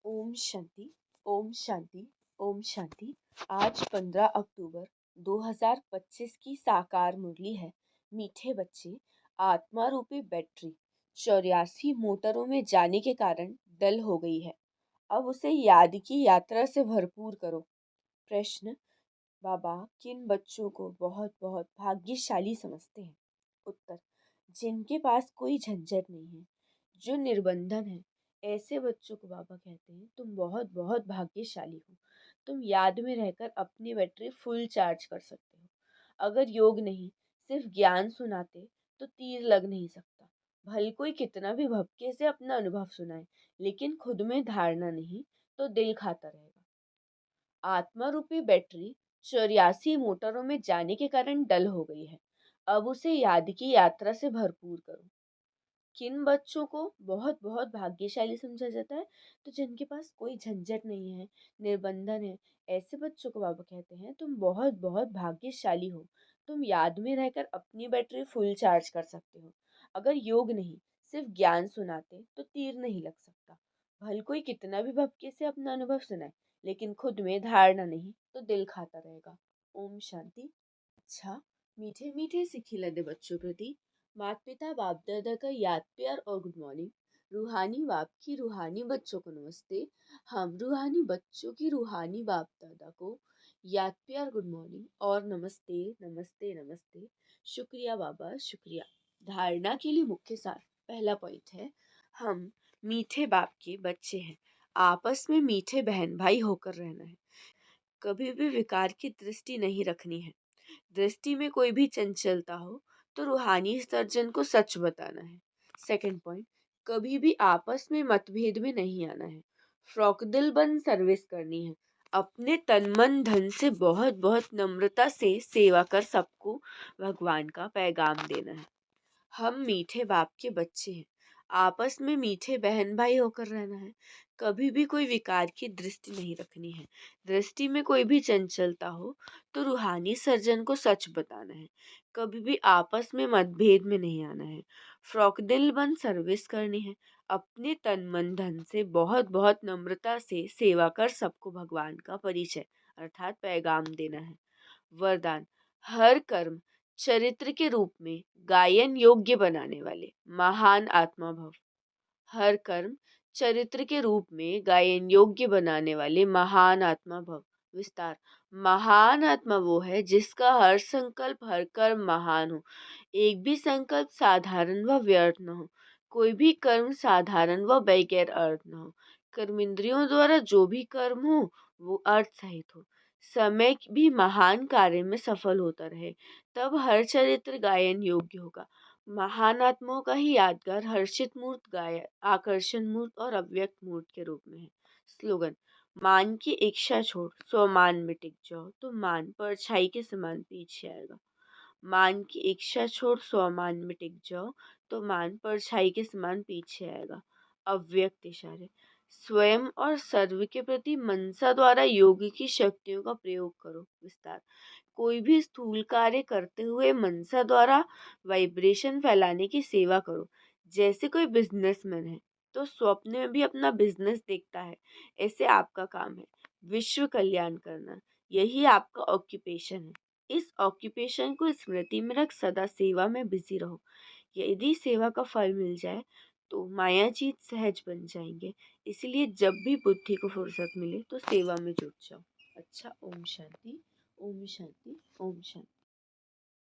ओम शांति। ओम शांति। ओम शांति। आज 15 अक्टूबर 2025 की साकार मुरली है। मीठे बच्चे, आत्मा रूपी बैटरी 84 मोटरों में जाने के कारण डल हो गई है। अब उसे याद की यात्रा से भरपूर करो। प्रश्न: बाबा किन बच्चों को बहुत बहुत भाग्यशाली समझते हैं? उत्तर: जिनके पास कोई झंझट नहीं है, जो निर्बंधन है, ऐसे बच्चों को बाबा कहते हैं तुम बहुत बहुत भाग्यशाली हो। तुम याद में रहकर अपनी बैटरी फुल चार्ज कर सकते हो। अगर योग नहीं, सिर्फ ज्ञान सुनाते तो तीर लग नहीं सकता। भले कोई कितना भी भपके से अपना अनुभव सुनाए, लेकिन खुद में धारणा नहीं तो दिल खाता रहेगा। आत्मा रूपी बैटरी 84 मोटरों में जाने के कारण डल हो गई है। अब उसे याद की यात्रा से भरपूर करो। किन बच्चों को बहुत बहुत भाग्यशाली समझा जाता है? तो जिनके पास कोई झंझट नहीं है, निर्बंधन है, ऐसे बच्चों को बाबा कहते हैं तुम बहुत बहुत भाग्यशाली हो। तुम याद में रहकर अपनी बैटरी फुल चार्ज कर सकते हो। अगर योग नहीं, सिर्फ ज्ञान सुनाते तो तीर नहीं लग सकता। भल कोई कितना भी भपके से अपना अनुभव सुनाए, लेकिन खुद में धारणा नहीं तो दिल खाता रहेगा। ओम शांति। अच्छा, मीठे मीठे से खिलते बच्चों प्रति माता पिता बाप दादा का याद प्यार और गुड मॉर्निंग। रूहानी बाप की रूहानी बच्चों को नमस्ते। हम रूहानी बच्चों की रूहानी बाप दादा को याद प्यार गुड मॉर्निंग और नमस्ते नमस्ते नमस्ते। शुक्रिया बाबा, शुक्रिया। धारणा के लिए मुख्य सार। पहला पॉइंट है, हम मीठे बाप के बच्चे हैं। आपस में मीठे बहन भाई होकर रहना है। कभी भी विकार की दृष्टि नहीं रखनी है। दृष्टि में कोई भी चंचलता हो तो रूहानी सर्जन को सच बताना है। सेकंड पॉइंट, कभी भी आपस में मतभेद में नहीं आना है। फ्रॉक दिल बन सर्विस करनी है। अपने तन मन धन से बहुत बहुत नम्रता से सेवा कर सबको भगवान का पैगाम देना है। हम मीठे बाप के बच्चे हैं। आपस में मीठे बहन भाई होकर रहना है। कभी भी कोई विकार की दृष्टि नहीं रखनी है। दृष्टि में कोई भी चंचलता हो तो रूहानी सर्जन को सच बताना है। कभी भी आपस में मतभेद में नहीं आना है। फ्रॉक दिल बन सर्विस करनी है। अपने तन मन धन से बहुत बहुत नम्रता से सेवा कर सबको भगवान का परिचय अर्थात पैगाम देना है। वरदान: हर कर्म चरित्र के रूप में गायन योग्य बनाने वाले महान आत्मा भव। हर कर्म चरित्र के रूप में गायन योग्य बनाने वाले महान आत्मा भव। विस्तार: महान आत्मा वो है जिसका हर संकल्प हर कर्म महान हो। एक भी संकल्प साधारण व व्यर्थ न हो। कोई भी कर्म साधारण व बगैर अर्थ न हो। कर्मेंद्रियों द्वारा जो भी कर्म हो वो अर्थ सहित हो। समय भी महान कार्य में सफल होता रहे, तब हर चरित्र गायन योग्य होगा। महान आत्माओं का ही यादगार हर्षित मूर्त गाय आकर्षण मूर्त और अव्यक्त मूर्त के रूप में है। स्लोगन: मान की इच्छा छोड़ स्वमान में टिक जाओ तो मान परछाई के समान पीछे आएगा। मान की इच्छा छोड़ स्वमान में टिक जाओ तो मान परछाई के समान पीछे आएगा। अव्यक्त इशारे: स्वयं और सर्व के प्रति मनसा द्वारा योग की शक्तियों का प्रयोग करो। विस्तार: कोई भी स्थूल कार्य करते हुए मनसा द्वारा वाइब्रेशन फैलाने की सेवा करो। जैसे कोई बिजनेसमैन है तो स्वप्न में भी अपना बिजनेस देखता है, ऐसे आपका काम है विश्व कल्याण करना। यही आपका ऑक्यूपेशन है। इस ऑक्यूपेशन को स्मृति में रख सदा सेवा में बिजी रहो। यदि सेवा का फल मिल जाए तो मायाजीत सहज बन जाएंगे। इसलिए जब भी बुद्धि को फुर्सत मिले तो सेवा में जुट जाओ। अच्छा, ओम शांति। ओम शांति। ओम शांति।